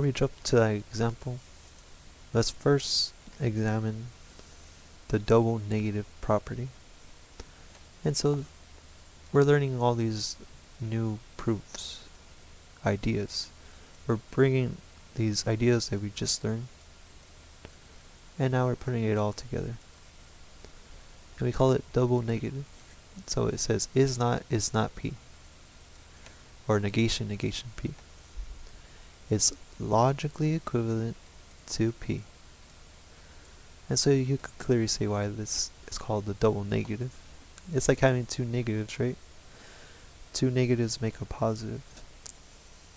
we jump to that example, let's first examine the double negative property. And so we're learning all these new proofs, ideas. We're bringing these ideas that we just learned, and now we're putting it all together. And we call it double negative. So it says is not P, or negation P. It's logically equivalent to P. And so you could clearly see why this is called the double negative. It's like having two negatives, right? Two negatives make a positive.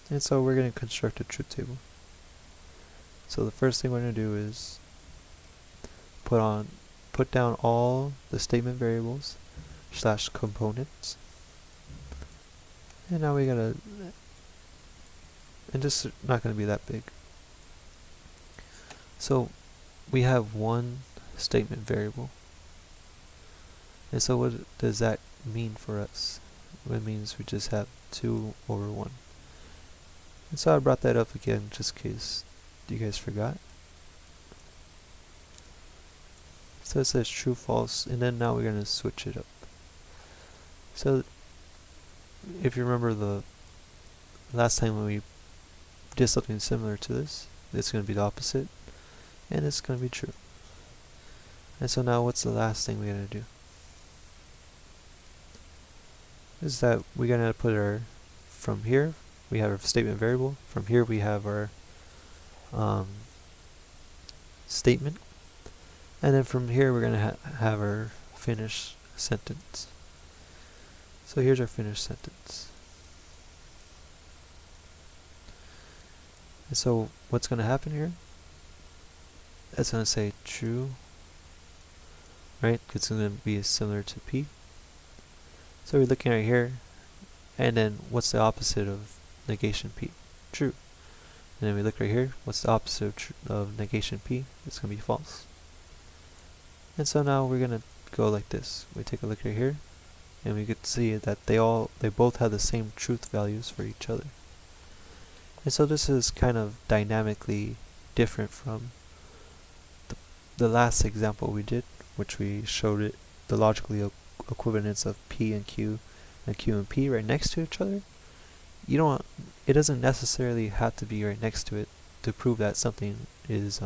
And so we're going to construct a truth table. So the first thing we're going to do is put down all the statement variables / components. And now we gotta, and this is not going to be that big. So we have one statement variable. And so what does that mean for us? It means we just have 2 over 1. And so I brought that up again just in case you guys forgot. So it says true, false, and then now we're going to switch it up. So if you remember the last time when we did something similar to this, it's going to be the opposite, and it's going to be true. And so now what's the last thing we're going to do? Is that we're going to put our, from here, we have our statement variable. From here we have our statement. And then from here we're going to have our finished sentence. So here's our finished sentence. And so what's going to happen here? That's going to say true, right? It's going to be similar to P. So we're looking right here, and then what's the opposite of negation P? True. And then we look right here, what's the opposite of negation P? It's going to be false. And so now we're going to go like this. We take a look right here, and we get to see that they both have the same truth values for each other. And so this is kind of dynamically different from the last example we did, which we showed it the logical equivalence of P and Q and P right next to each other. It doesn't necessarily have to be right next to it to prove that something is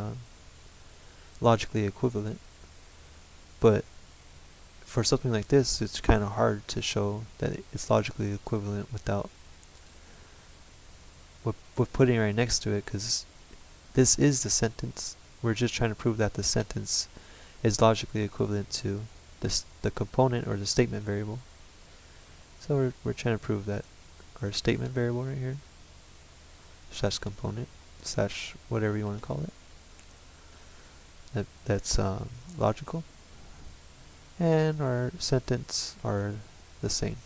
logically equivalent. But for something like this, it's kind of hard to show that it's logically equivalent without with putting right next to it, because this is the sentence. We're just trying to prove that the sentence is logically equivalent to the component or the statement variable. So we're trying to prove that our statement variable right here / component / whatever you want to call it, that's logical, and our sentence are the same.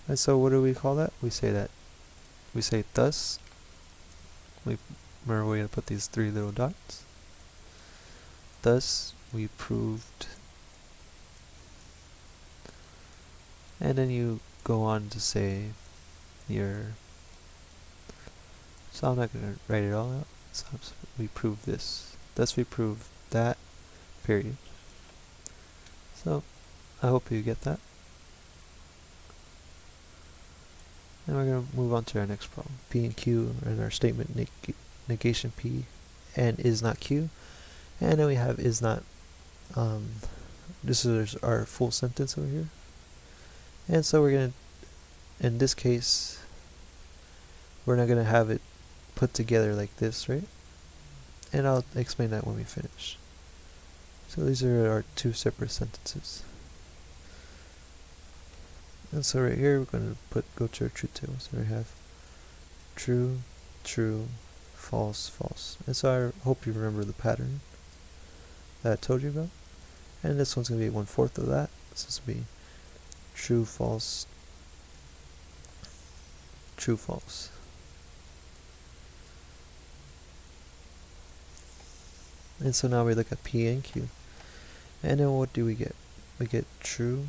And so what do we call that? We say thus. Remember, we're going to put these 3 little dots. Thus we proved, and then you go on to say so I'm not going to write it all out. So we proved this. Thus we proved that, period. So I hope you get that. And we're going to move on to our next problem. P and Q and our statement negation P and is not Q. And then we have is not, this is our full sentence over here. And so we're going to, in this case, we're not going to have it put together like this, right? And I'll explain that when we finish. So these are our 2 separate sentences. And so right here we're going to go to our truth table. So we have true, true, false, false. And so I hope you remember the pattern that I told you about. And this one's going to be 1/4 of that. So this will be true, false, true, false. And so now we look at P and Q. And then what do we get? We get true,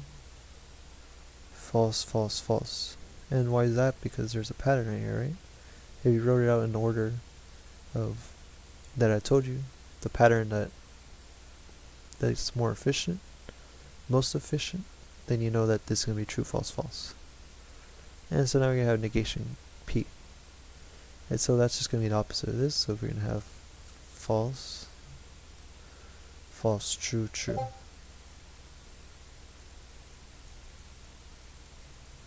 false, false, false. And why is that? Because there's a pattern right here, right? if you wrote it out in order of that I told you, the pattern that's more efficient, most efficient, then you know that this is going to be true, false, false. And so now we're going to have negation P. And so that's just going to be the opposite of this. So we're going to have false, false, true, true.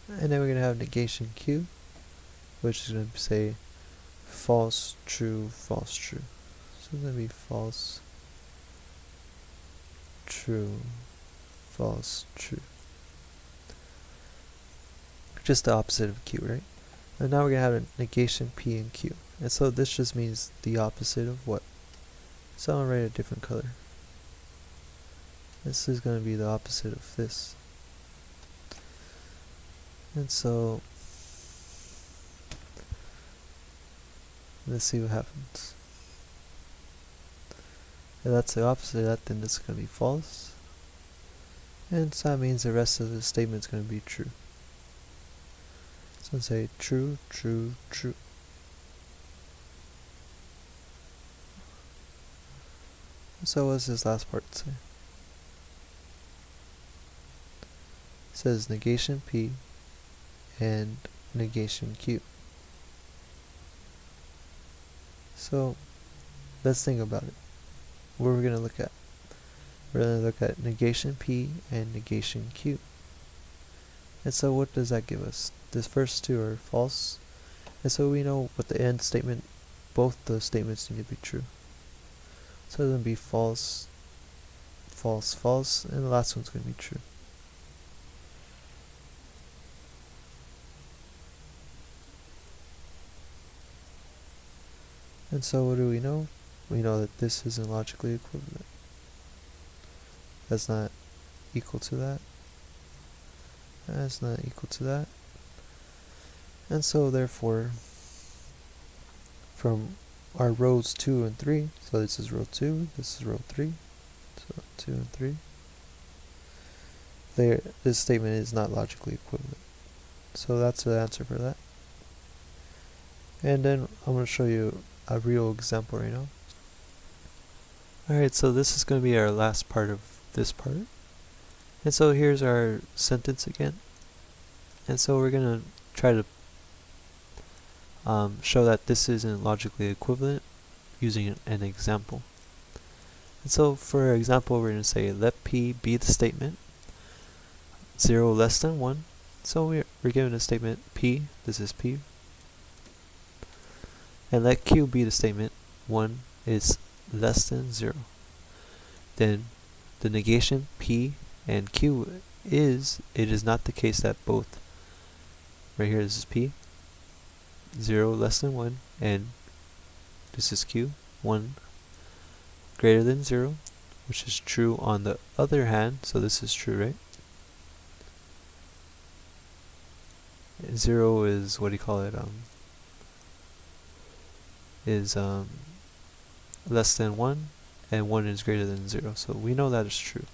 And then we're going to have negation Q, which is going to say false, true, false, true. So it's going to be false, true, false, true. Just the opposite of Q, right? And now we're going to have a negation P and Q. And so this just means the opposite of what? So I'm going to write a different color. This is going to be the opposite of this. And so let's see what happens. If that's the opposite of that, then this is going to be false. And so that means the rest of the statement is going to be true. So say true, true, true. So what's this last part say? It says negation P and negation Q. So let's think about it. What are we going to look at? We're going to look at negation P and negation Q. And so what does that give us? This first two are false. And so we know with the end statement, both the statements need to be true. So it's going to be false, false, false, and the last one's going to be true. And so what do we know? We know that this isn't logically equivalent. That's not equal to that. That's not equal to that. And so therefore, from our rows 2 and 3, so this is row 2, this is row 3, so 2 and 3, this statement is not logically equivalent. So that's the answer for that. And then I'm going to show you a real example right now. Alright, so this is going to be our last part of this part. And so here's our sentence again. And so we're going to try to show that this isn't logically equivalent using an example. And so for example, we're going to say let P be the statement 0 less than 1. So we're given a statement P, this is P. And let Q be the statement 1 is less than 0. Then the negation P and Q is, it is not the case that both, right here this is P, 0 less than 1, and this is Q, 1 greater than 0, which is true on the other hand, so this is true, right? 0 is, what do you call it, is less than 1, and 1 is greater than 0. So we know that is true.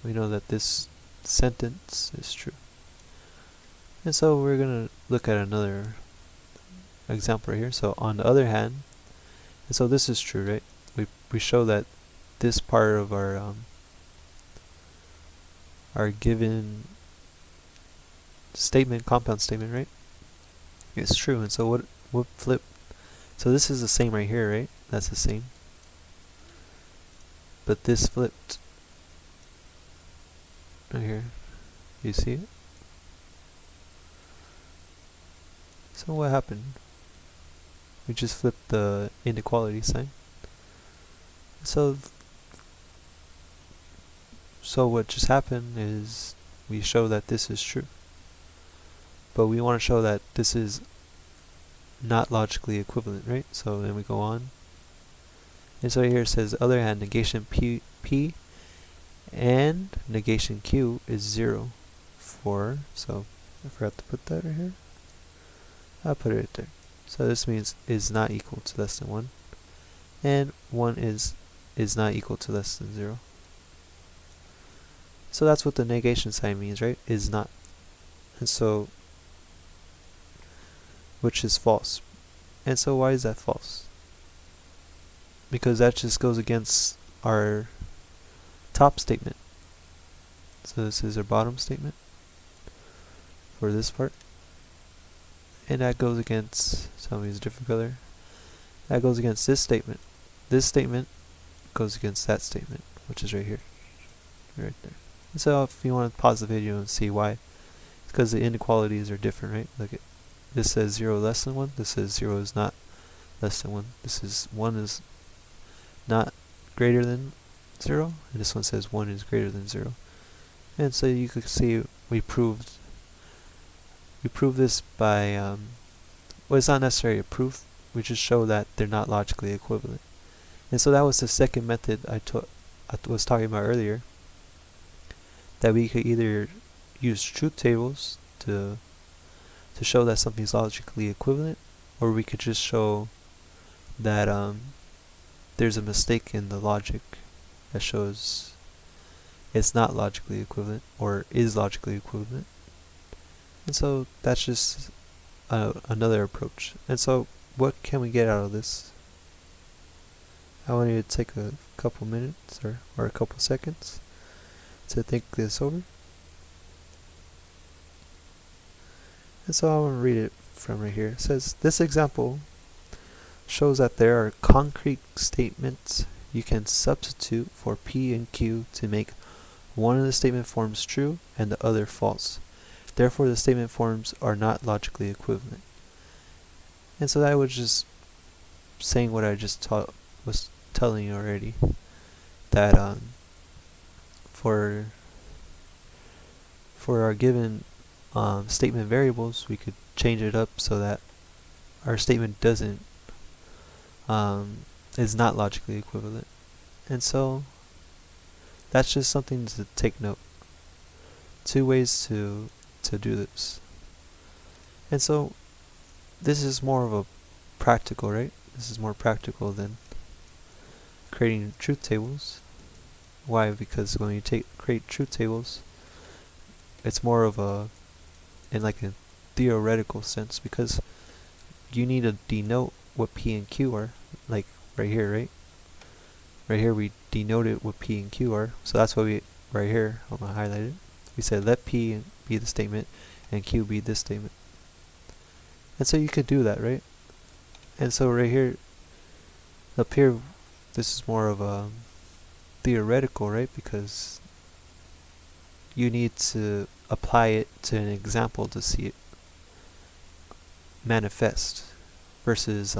We know that this sentence is true. And so we're going to look at another example right here. So on the other hand, and so this is true, right? We show that this part of our given statement, compound statement, right, is true. And so what flip? So this is the same right here, right? That's the same. But this flipped right here. You see it? So what happened? We just flipped the inequality sign. So what just happened is we show that this is true. But we want to show that this is not logically equivalent, right? So then we go on. And so here it says, other hand, negation P and negation Q is 0 for, so I forgot to put that right here. I'll put it right there. So this means is not equal to less than 1. And 1 is not equal to less than 0. So that's what the negation sign means, right? Is not. And so which is false. And so why is that false? Because that just goes against our top statement. So this is our bottom statement for this part. And that goes against, tell me it's a different color. That goes against this statement. This statement goes against that statement, which is right here. Right there. And so if you want to pause the video and see why, it's because the inequalities are different, right? Look at this says 0 less than 1, this says 0 is not less than 1. This is 1 is not greater than 0, and this one says 1 is greater than 0. And so you could see we proved this by well, it's not necessarily a proof, we just show that they're not logically equivalent. And so that was the second method I was talking about earlier, that we could either use truth tables to show that something's logically equivalent, or we could just show that there's a mistake in the logic that shows it's not logically equivalent or is logically equivalent. And so that's just another approach. And so what can we get out of this? I want you to take a couple minutes or a couple seconds to think this over. And so I want to read it from right here. It says, this example shows that there are concrete statements you can substitute for P and Q to make one of the statement forms true and the other false. Therefore, the statement forms are not logically equivalent. And so that was just saying what I just was telling you already, that for our given statement variables, we could change it up so that our statement is not logically equivalent. And so that's just something to take note. Two ways to do this. And so this is more of a practical, right? This is more practical than creating truth tables. Why? Because when you create truth tables, it's more of in like a theoretical sense, because you need to denote what P and Q are, like right here, right? Right here we denoted what P and Q are, so that's why we, right here, I'm going to highlight it, we said let P be the statement and Q be this statement. And so you could do that, right? And so right here, up here, this is more of a theoretical, right? Because you need to apply it to an example to see it manifest, versus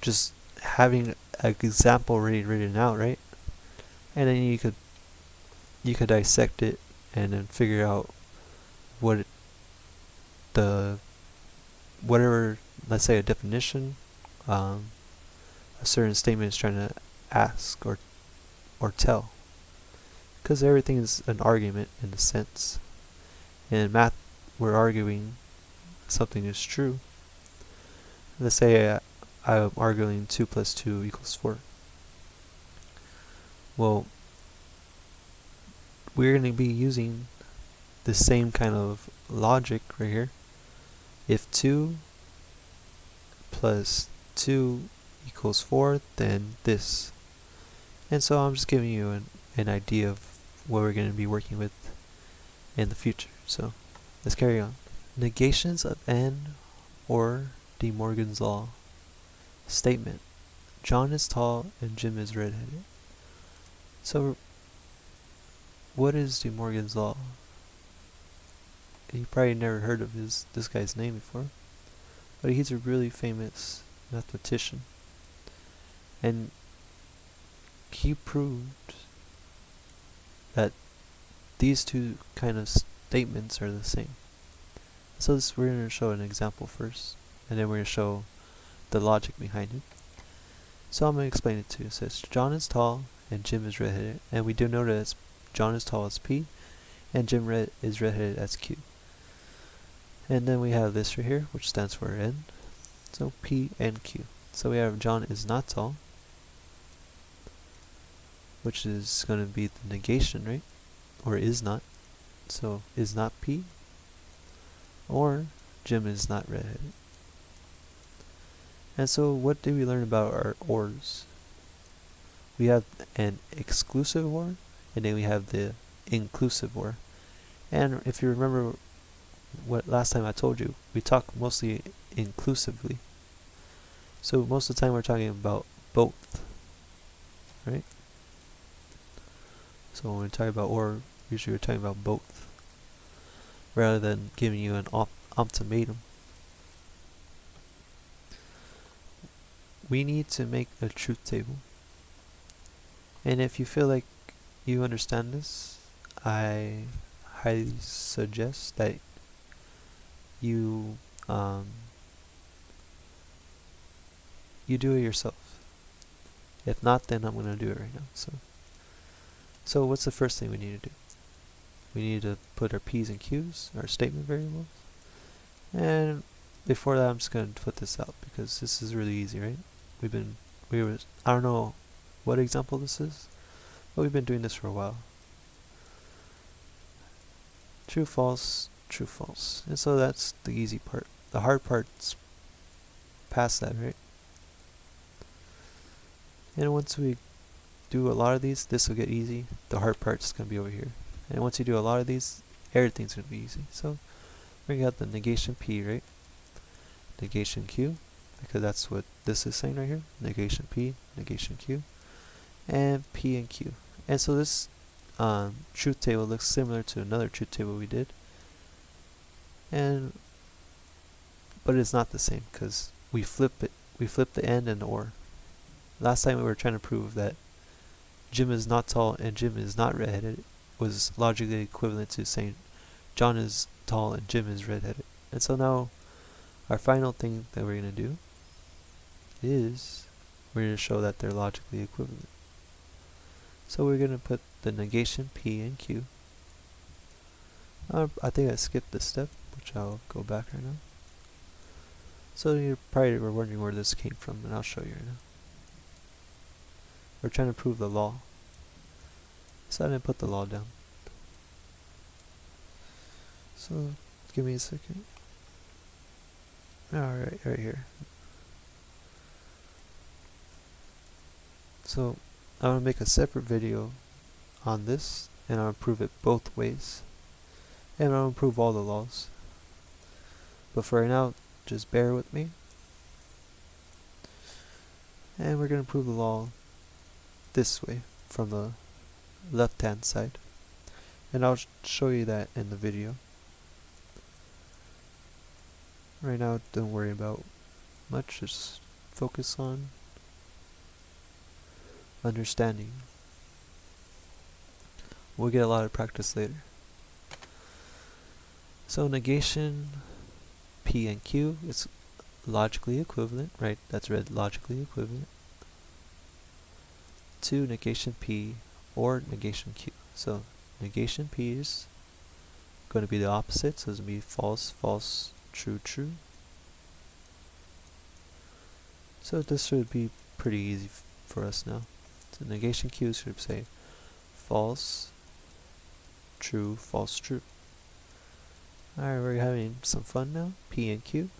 just having an example already written out, right? And then you could dissect it and then figure out whatever, let's say a definition, a certain statement is trying to ask or tell. Because everything is an argument in a sense. And in math, we're arguing something is true. Let's say I'm arguing 2 plus 2 equals 4. Well, we're going to be using the same kind of logic right here. If 2 plus 2 equals 4, then this. And so I'm just giving you an idea of what we're going to be working with in the future. So let's carry on. Negations of n or De Morgan's law. Statement: John is tall and Jim is redheaded. So what is De Morgan's law? You probably never heard of this guy's name before, but he's a really famous mathematician, and he proved that these two kind of statements are the same. So we're going to show an example first, and then we're going to show the logic behind it. So I'm going to explain it to you. It says John is tall and Jim is redheaded, and we do know that John is tall as P and Jim is redheaded as Q. And then we have this right here, which stands for N. So P and Q. So we have John is not tall, which is going to be the negation, right? Or is not. So is not P or Jim is not redheaded. And so what did we learn about our ors? We have an exclusive or, and then we have the inclusive or. And if you remember what last time I told you, we talk mostly inclusively. So most of the time we're talking about both, right? So when we talk about or, usually we're talking about both, rather than giving you an ultimatum. We need to make a truth table. And if you feel like you understand this, I highly suggest that you you do it yourself. If not, then I'm going to do it right now. So what's the first thing we need to do? We need to put our P's and Q's, our statement variables. And before that, I'm just going to put this out because this is really easy, right? I don't know what example this is, but we've been doing this for a while. True, false, true, false. And so that's the easy part. The hard part's past that, right? And once we do a lot of these, this will get easy. The hard part's going to be over here. And once you do a lot of these, everything's going to be easy. So we got the negation P, right? Negation Q, because that's what this is saying right here. Negation P, negation Q, and P and Q. And so this truth table looks similar to another truth table we did. But it's not the same because we flip it. We flip the and the or. Last time we were trying to prove that Jim is not tall and Jim is not redheaded was logically equivalent to saying John is tall and Jim is redheaded. And so now our final thing that we're going to do is we're going to show that they're logically equivalent. So we're going to put the negation P and Q. I think I skipped this step, which I'll go back right now. So you probably were wondering where this came from, and I'll show you right now. We're trying to prove the law. So I didn't put the law down. So give me a second. Alright, right here. So I'm going to make a separate video on this, and I'll prove it both ways. And I'll prove all the laws. But for right now, just bear with me. And we're going to prove the law this way, from the left hand side. And I'll show you that in the video. Right now, don't worry about much, just focus on understanding. We'll get a lot of practice later. So negation P and Q is logically equivalent, right? That's read logically equivalent to negation P or negation Q. So negation P is going to be the opposite, so it's going to be false, false, true, true. So this should be pretty easy for us now. So negation Q should say false, true, false, true. Alright, we're having some fun now. P and Q.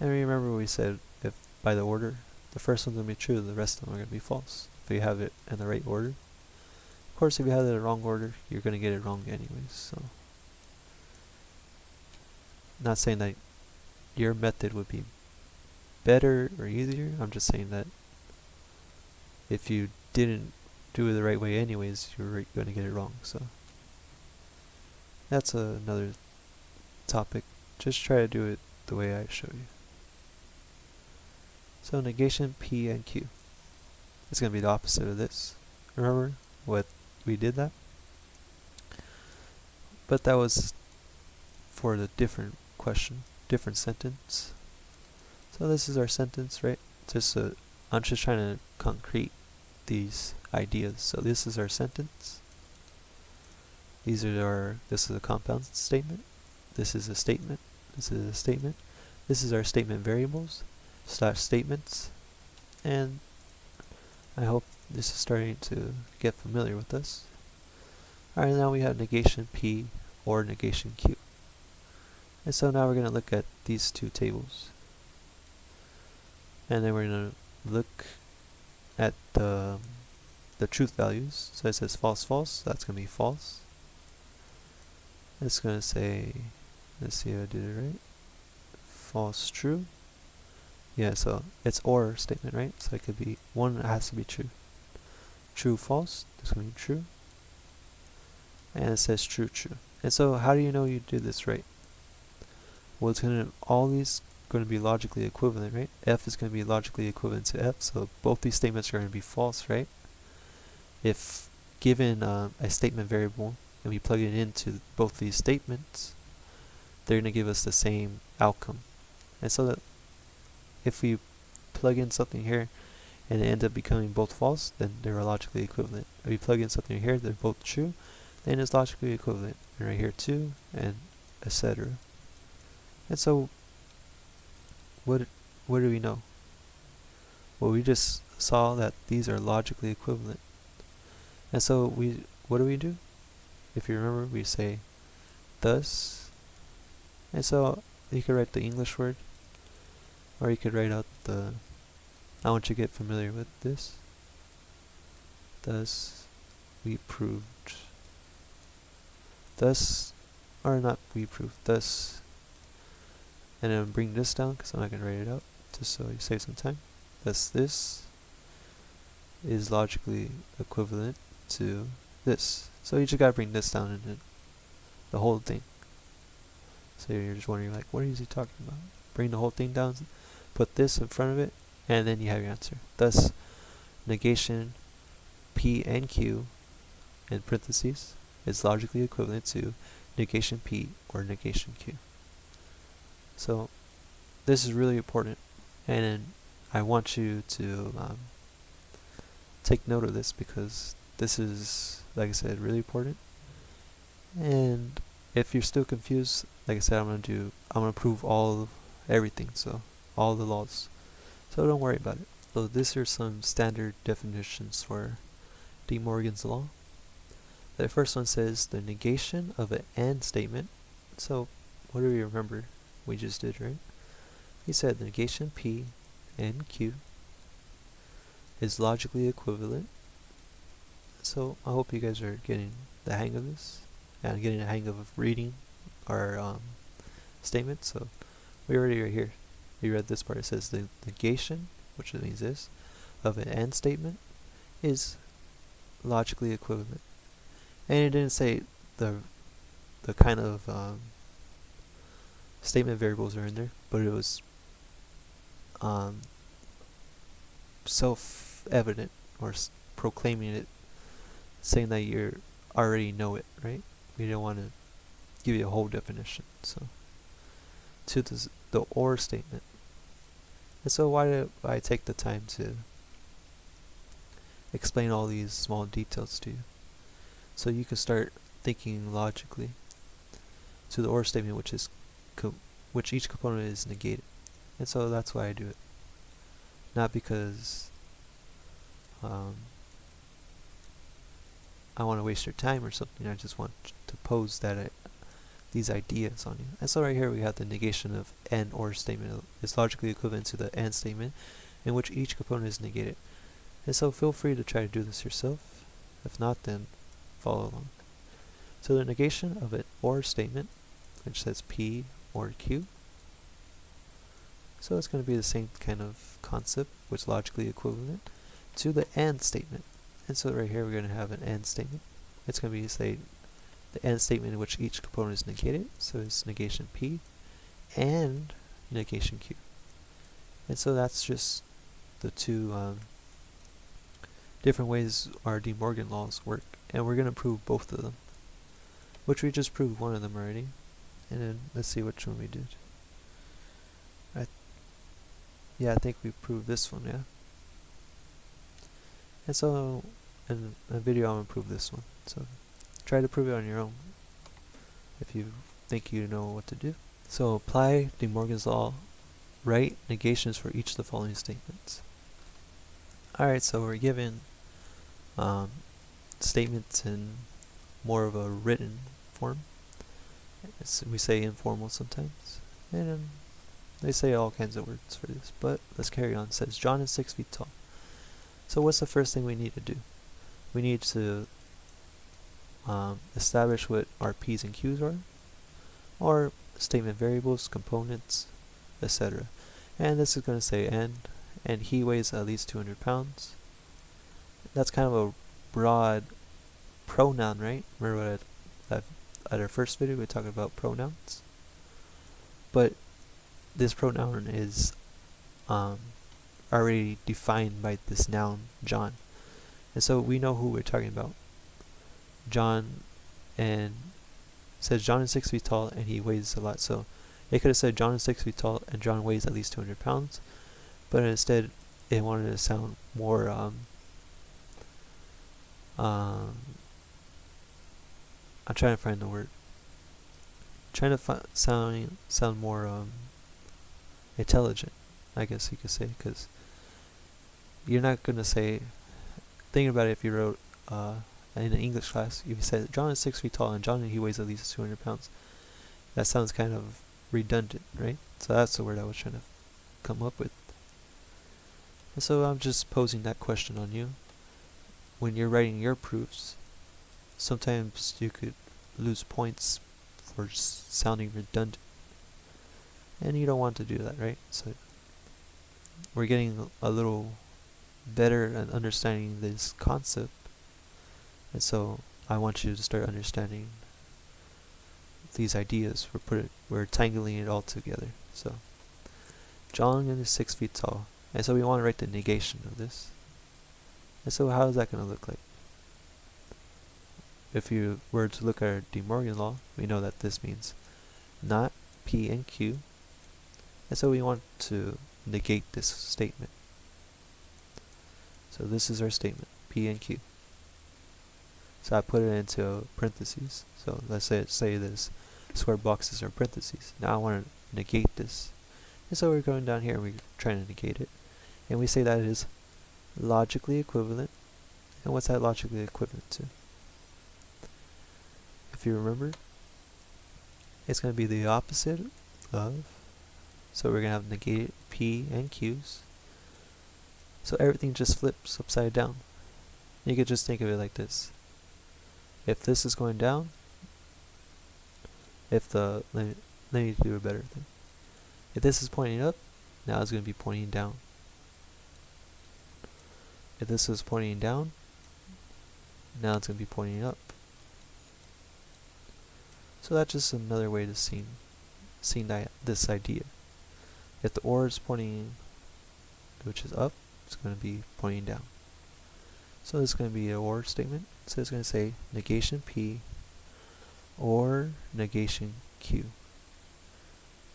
And remember we said if by the order, the first one's going to be true, the rest of them are going to be false. If you have it in the right order. Of course, if you have it in the wrong order, you're going to get it wrong anyways. So, not saying that your method would be better or easier. I'm just saying that if you didn't do it the right way anyways, you're going to get it wrong. So that's another topic. Just try to do it the way I show you. So negation P and Q. It's going to be the opposite of this. Remember what we did that? But that was for the different question, different sentence. So this is our sentence, right? I'm just trying to concrete these ideas. So this is our sentence. This is a compound statement. This is a statement. This is a statement. This is our statement variables / statements. And I hope this is starting to get familiar with this. Alright, now we have negation P or negation Q. And so now we're going to look at these two tables. And then we're going to look at the truth values. So it says false, false. That's going to be false. It's going to say, let's see if I did it right. False, true. Yeah, so it's or statement, right? So it could be one has to be true. True, false. That's going to be true. And it says true, true. And so how do you know you did this right? Well, it's going to always going to be logically equivalent, right? F is going to be logically equivalent to F, so both these statements are going to be false, right? If given a statement variable and we plug it into both these statements, they're going to give us the same outcome. And so that if we plug in something here and it ends up becoming both false, then they're logically equivalent. If we plug in something here, they're both true, then it's logically equivalent. And right here too, and etc. And so what do we know? Well, we just saw that these are logically equivalent. And so what do? If you remember, we say thus. And so you could write the English word, or you could write out I want you to get familiar with this. Thus we proved. Thus, or not we proved, thus. And then bring this down because I'm not going to write it out, just so you save some time. Thus this is logically equivalent to this. So you just got to bring this down and then the whole thing. So you're just wondering, like, what is he talking about? Bring the whole thing down, put this in front of it, and then you have your answer. Thus, negation P and Q in parentheses is logically equivalent to negation P or negation Q. So this is really important, and I want you to take note of this because this is, like I said, really important. And if you're still confused, like I said, I'm gonna prove everything, so all the laws. So don't worry about it. So these are some standard definitions for De Morgan's law. The first one says the negation of an and statement. So what do we remember we just did, right? He said the negation P and Q is logically equivalent. So I hope you guys are getting the hang of this and getting the hang of reading our statement. So we already are here. We read this part. It says the negation, which means this, of an and statement is logically equivalent. And it didn't say the kind of statement variables are in there, but it was self-evident or proclaiming it, saying that you already know it, right? We don't want to give you a whole definition. So to the or statement. And so why did I take the time to explain all these small details to you? So you can start thinking logically to the or statement, which each component is negated. And so that's why I do it. Not because I want to waste your time or something. I just want to pose these ideas on you. And so right here we have the negation of an or statement. It's logically equivalent to the and statement in which each component is negated. And so feel free to try to do this yourself. If not, then follow along. So the negation of an or statement, which says P or Q. So it's going to be the same kind of concept, which is logically equivalent to the and statement. And so right here we're going to have an and statement. It's going to be, say, the and statement in which each component is negated. So it's negation P and negation Q. And so that's just the two different ways our De Morgan laws work. And we're going to prove both of them, which we just proved one of them already. And then let's see which one we did. I think we proved this one, yeah. And so in a video I'm going to prove this one. So try to prove it on your own if you think you know what to do. So apply De Morgan's law. Write negations for each of the following statements. Alright, so we're given statements in more of a written form. We say informal sometimes, and they say all kinds of words for this, but let's carry on. It says John is 6 feet tall. So what's the first thing we need to do? We need to establish what our P's and Q's are, or statement variables, components, etc. And this is going to say and he weighs at least 200 pounds. That's kind of a broad pronoun, right? Remember at our first video we talked about pronouns? But this pronoun is already defined by this noun, John. And so we know who we're talking about. John, and says John is 6 feet tall and he weighs a lot. So it could have said John is 6 feet tall and John weighs at least 200 pounds. But instead it wanted to sound more I'm trying to find the word. Trying to sound more intelligent, I guess you could say, because you're not going to say, think about it, if you wrote in an English class, if you said John is 6 feet tall and John he weighs at least 200 pounds, that sounds kind of redundant, right? So that's the word I was trying to come up with. And so I'm just posing that question on you. When you're writing your proofs, sometimes you could lose points for sounding redundant, and you don't want to do that, right? So we're getting a little better at understanding this concept, and so I want you to start understanding these ideas. We're tangling it all together. So John is 6 feet tall, and so we want to write the negation of this. And so how is that going to look like? If you were to look at our De Morgan law, we know that this means not P and Q, and so we want to negate this statement. So this is our statement, P and Q. So I put it into parentheses. So let's say this square boxes are parentheses. Now I want to negate this. And so we're going down here and we're trying to negate it. And we say that it is logically equivalent. And what's that logically equivalent to? If you remember, it's going to be the opposite of, so we're going to have negated P and Q's. So everything just flips upside down. You could just think of it like this. If this is going down, let me do a better thing. If this is pointing up, now it's going to be pointing down. If this is pointing down, now it's going to be pointing up. So that's just another way to see this idea. If the or is pointing, which is up, it's going to be pointing down. So this is going to be an or statement. So it's going to say negation P or negation Q.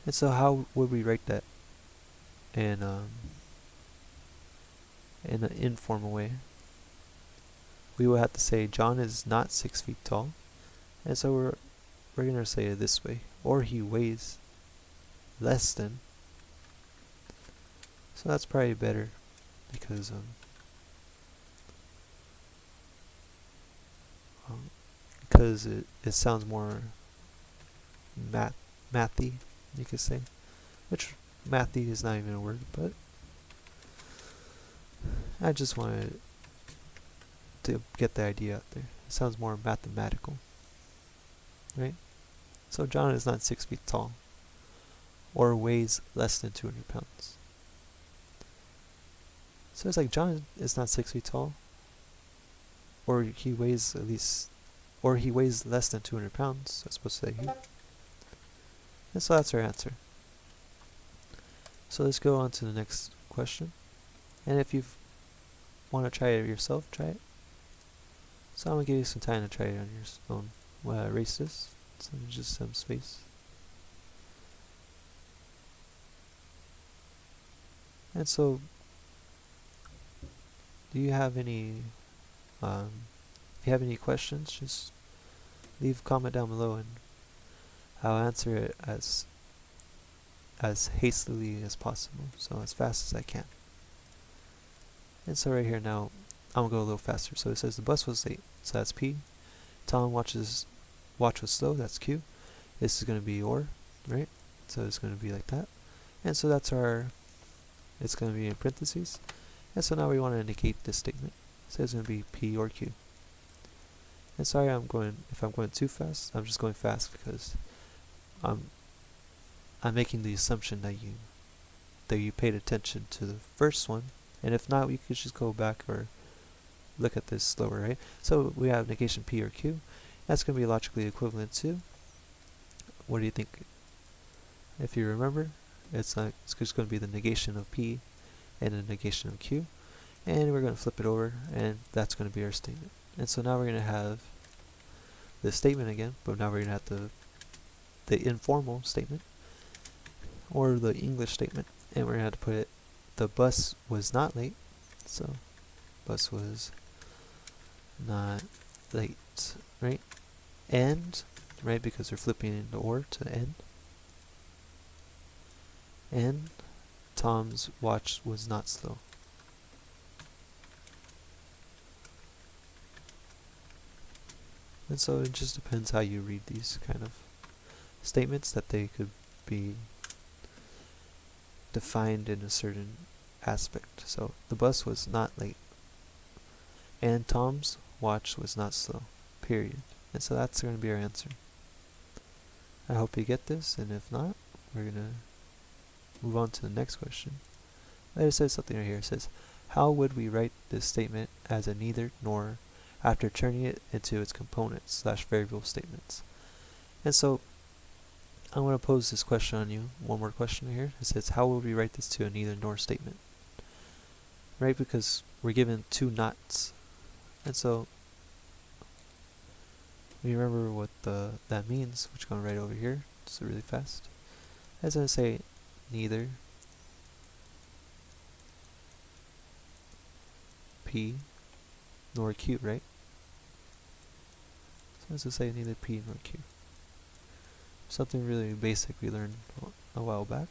And so how would we write that in an informal way? We would have to say John is not 6 feet tall, and so we're going to say it this way, or he weighs less than. So that's probably better, because it sounds more mathy, you could say, which mathy is not even a word, but I just wanted to get the idea out there. It sounds more mathematical, right? So John is not 6 feet tall, or weighs less than 200 pounds. So it's like John is not 6 feet tall, or he weighs less than 200 pounds. That's supposed to say here. And so that's our answer. So let's go on to the next question. And if you want to try it yourself, try it. So I'm going to give you some time to try it on your own. While I erase this, so just some space. And so, do you have any, if you have any questions, just leave a comment down below and I'll answer it as hastily as possible, so as fast as I can. And so right here now, I'm gonna go a little faster. So it says the bus was late, so that's P. Tom watch was slow, that's Q. This is going to be or, right? So it's going to be like that. And so that's our, it's going to be in parentheses. And so now we want to negate this statement. So it's going to be P or Q. And sorry, if I'm going too fast, I'm just going fast because I'm making the assumption that you paid attention to the first one. And if not, we could just go back or look at this slower, right? So we have negation P or Q. That's going to be logically equivalent to, what do you think? If you remember, it's just going to be the negation of P and the negation of Q. And we're going to flip it over, and that's going to be our statement. And so now we're going to have the statement again, but now we're going to have the informal statement, or the English statement, and we're going to have to put it, the bus was not late, so bus was not late, right? And, right, because we're flipping the or to end. And Tom's watch was not slow. And so it just depends how you read these kind of statements, that they could be defined in a certain aspect. So the bus was not late, and Tom's watch was not slow, period. And so that's going to be our answer. I hope you get this, and if not, we're going to move on to the next question. It says something right here. It says, how would we write this statement as a neither nor after turning it into its components / variable statements? And so I'm going to pose this question on you. One more question here. It says, how would we write this to a neither nor statement? Right, because we're given two nots. And so we remember what that means, which I'm going to write over here just really fast. As I say, neither P nor Q, right? So as I say, neither P nor Q. Something really basic we learned a while back.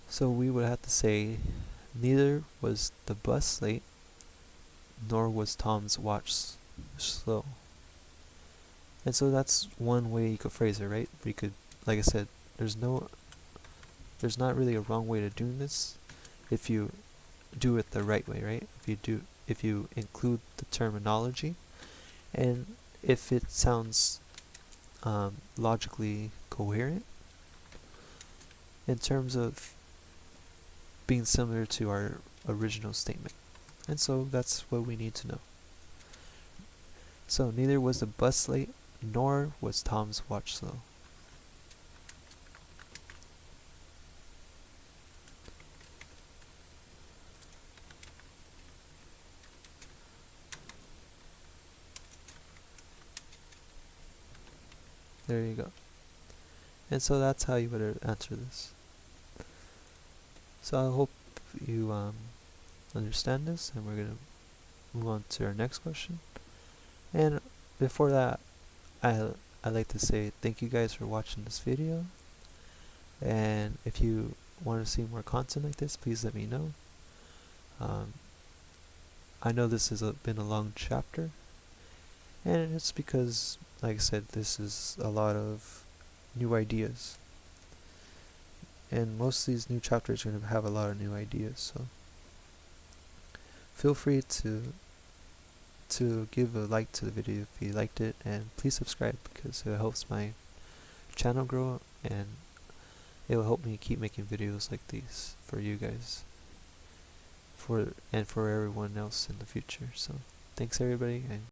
So we would have to say, neither was the bus late, nor was Tom's watch slow. And so that's one way you could phrase it, right? We could, like I said, there's not really a wrong way to do this if you do it the right way, right? If you include the terminology, and if it sounds logically coherent in terms of being similar to our original statement. And so that's what we need to know. So neither was the bus late, nor was Tom's watch slow. There you go. And so that's how you would answer this. So I hope you understand this, and we're going to move on to our next question. And before that, I'd like to say thank you guys for watching this video, and if you want to see more content like this, please let me know. I know this has been a long chapter, and it's because, like I said, this is a lot of new ideas, and most of these new chapters are going to have a lot of new ideas, so feel free to give a like to the video if you liked it, and please subscribe because it helps my channel grow, and it will help me keep making videos like these for you guys, and for everyone else in the future. So thanks everybody, and